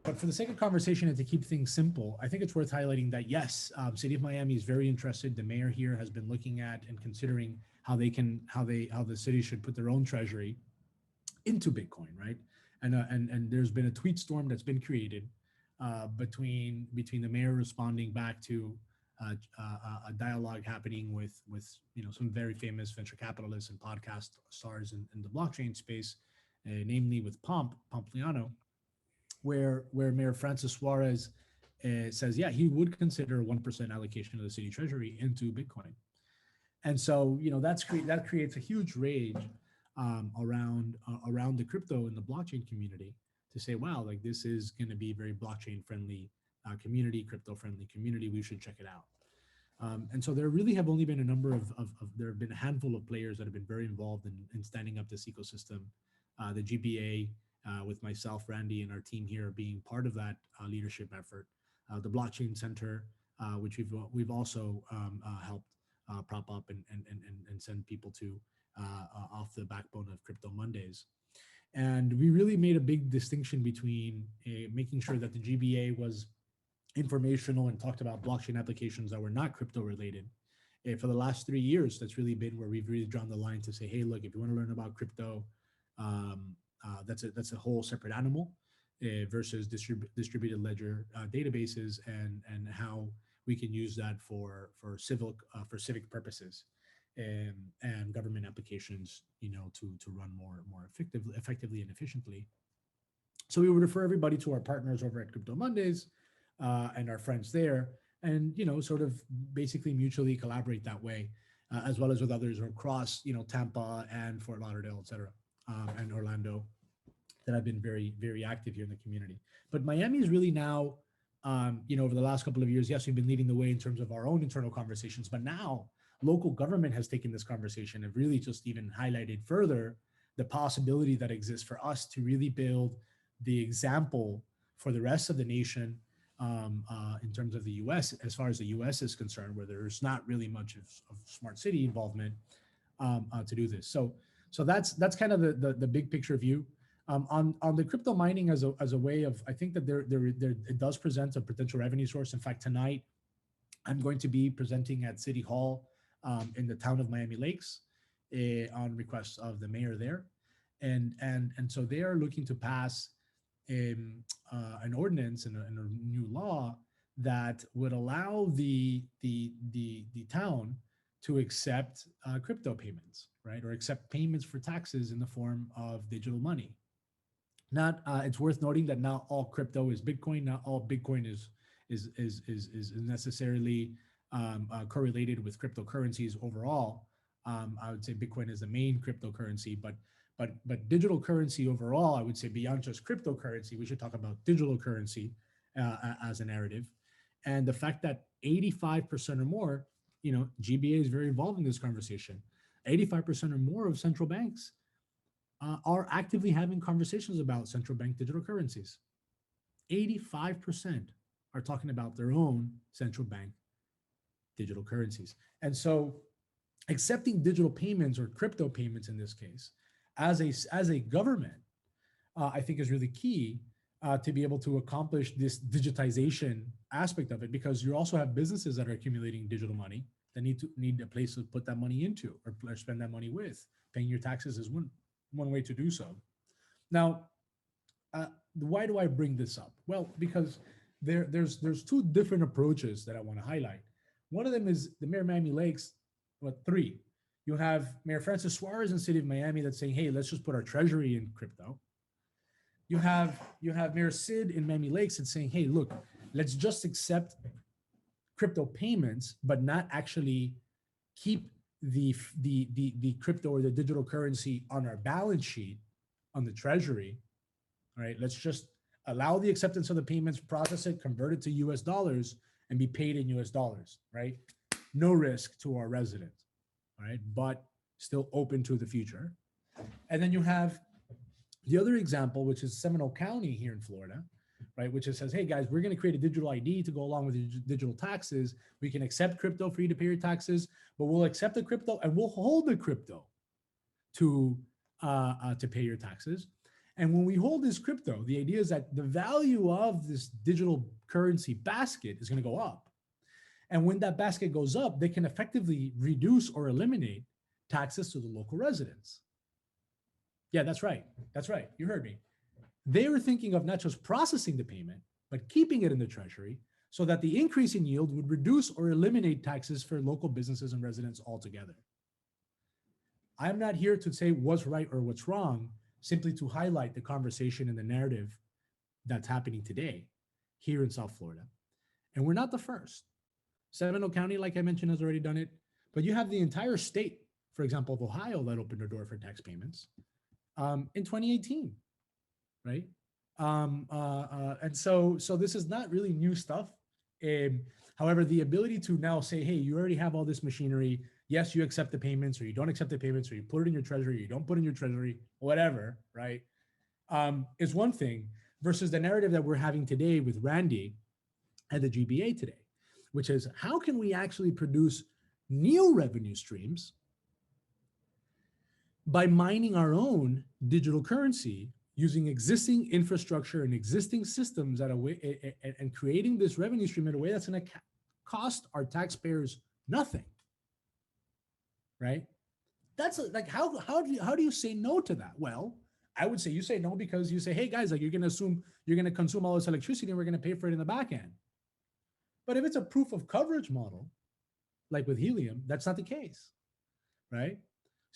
But for the sake of conversation and to keep things simple, I think it's worth highlighting that yes, City of Miami is very interested. The mayor here has been looking at and considering how the city should put their own treasury into Bitcoin, right? And there's been a tweet storm that's been created between the mayor responding back to a dialogue happening with some very famous venture capitalists and podcast stars in the blockchain space, namely with Pompliano, where Mayor Francis Suarez says, yeah, he would consider 1% allocation of the city treasury into Bitcoin. And so, that creates a huge rage around the crypto and the blockchain community to say, wow, like this is going to be very blockchain friendly community, crypto friendly community. We should check it out. And so there really have only been a number of there have been a handful of players that have been very involved in standing up this ecosystem. The GBA, with myself, Randy, and our team here being part of that leadership effort. The Blockchain Center, which we've also helped prop up and send people to off the backbone of Crypto Mondays. And we really made a big distinction between making sure that the GBA was informational and talked about blockchain applications that were not crypto related. For the last 3 years, that's really been where we've really drawn the line to say, hey, look, if you want to learn about crypto, that's a whole separate animal versus distributed ledger databases and how we can use that for civic purposes and government applications, to run more effectively and efficiently. So we would refer everybody to our partners over at Crypto Mondays and our friends there, and sort of basically mutually collaborate that way, as well as with others across Tampa and Fort Lauderdale, et cetera, and Orlando, that have been very, very active here in the community. But Miami is really now, over the last couple of years, yes, we've been leading the way in terms of our own internal conversations, but now local government has taken this conversation and really just even highlighted further the possibility that exists for us to really build the example for the rest of the nation, in terms of the U.S., as far as the U.S. is concerned, where there's not really much of smart city involvement to do this. So that's kind of the big picture view. On the crypto mining as a way of, I think that there it does present a potential revenue source. In fact, tonight I'm going to be presenting at City Hall in the town of Miami Lakes on request of the mayor there, and so they are looking to pass an ordinance and a new law that would allow the town to accept crypto payments, right, or accept payments for taxes in the form of digital money. Not it's worth noting that not all crypto is Bitcoin. Not all Bitcoin is necessarily correlated with cryptocurrencies overall. I would say Bitcoin is the main cryptocurrency, but digital currency overall, I would say beyond just cryptocurrency, we should talk about digital currency as a narrative. And the fact that 85% or more, GBA is very involved in this conversation. 85% or more of central banks are actively having conversations about central bank digital currencies. 85% are talking about their own central bank digital currencies. And so accepting digital payments or crypto payments in this case as a government, I think is really key to be able to accomplish this digitization aspect of it, because you also have businesses that are accumulating digital money that need a place to put that money into or spend that money with. Paying your taxes is one way to do so. Now, why do I bring this up? Well, because there's two different approaches that I want to highlight. One of them is the Mayor of Miami Lakes. Three? You have Mayor Francis Suarez in the city of Miami that's saying, hey, let's just put our treasury in crypto. You have Mayor Sid in Miami Lakes that's saying, hey, look, let's just accept crypto payments, but not actually keep the crypto or the digital currency on our balance sheet, on the treasury, right? Let's just allow the acceptance of the payments, process it, convert it to US dollars, and be paid in US dollars, right? No risk to our residents, right? But still open to the future. And then you have the other example, which is Seminole County here in Florida, right? Which says, hey guys, we're going to create a digital ID to go along with the digital taxes. We can accept crypto for you to pay your taxes, but we'll accept the crypto and we'll hold the crypto to pay your taxes. And when we hold this crypto, the idea is that the value of this digital currency basket is going to go up. And when that basket goes up, they can effectively reduce or eliminate taxes to the local residents. Yeah, that's right. That's right. You heard me. They were thinking of not just processing the payment, but keeping it in the treasury so that the increase in yield would reduce or eliminate taxes for local businesses and residents altogether. I'm not here to say what's right or what's wrong, simply to highlight the conversation and the narrative that's happening today here in South Florida. And we're not the first. Seminole County, like I mentioned, has already done it. But you have the entire state, for example, of Ohio, that opened the door for tax payments in 2018, right? And so this is not really new stuff. Um, However, the ability to now say, hey, you already have all this machinery. Yes, you accept the payments, or you don't accept the payments, or you put it in your treasury, or you don't put it in your treasury, whatever, right? Is one thing versus the narrative that we're having today with Randy at the GBA today, which is how can we actually produce new revenue streams by mining our own digital currency using existing infrastructure and existing systems at a way and creating this revenue stream in a way that's going to cost our taxpayers nothing, right? That's like how do you say no to that? Well, I would say you say no because you say, hey guys, like you're going to assume you're going to consume all this electricity and we're going to pay for it in the back end. But if it's a proof of coverage model, like with helium, that's not the case, right?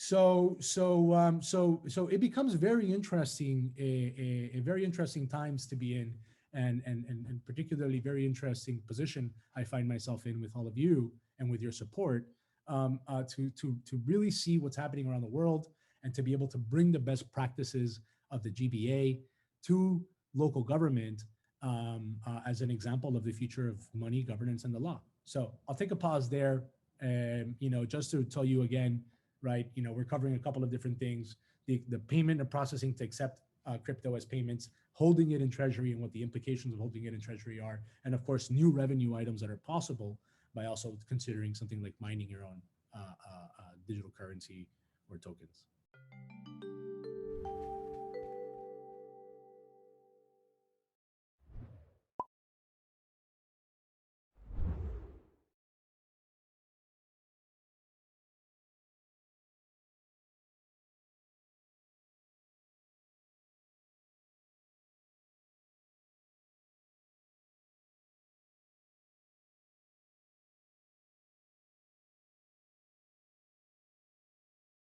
So it becomes very interesting, a very interesting times to be in, and particularly very interesting position I find myself in with all of you and with your support, to really see what's happening around the world and to be able to bring the best practices of the GBA to local government, as an example of the future of money, governance, and the law. So I'll take a pause there, just to tell you again, right? We're covering a couple of different things: the payment and processing to accept crypto as payments, holding it in treasury, and what the implications of holding it in treasury are, and of course, new revenue items that are possible by also considering something like mining your own digital currency or tokens.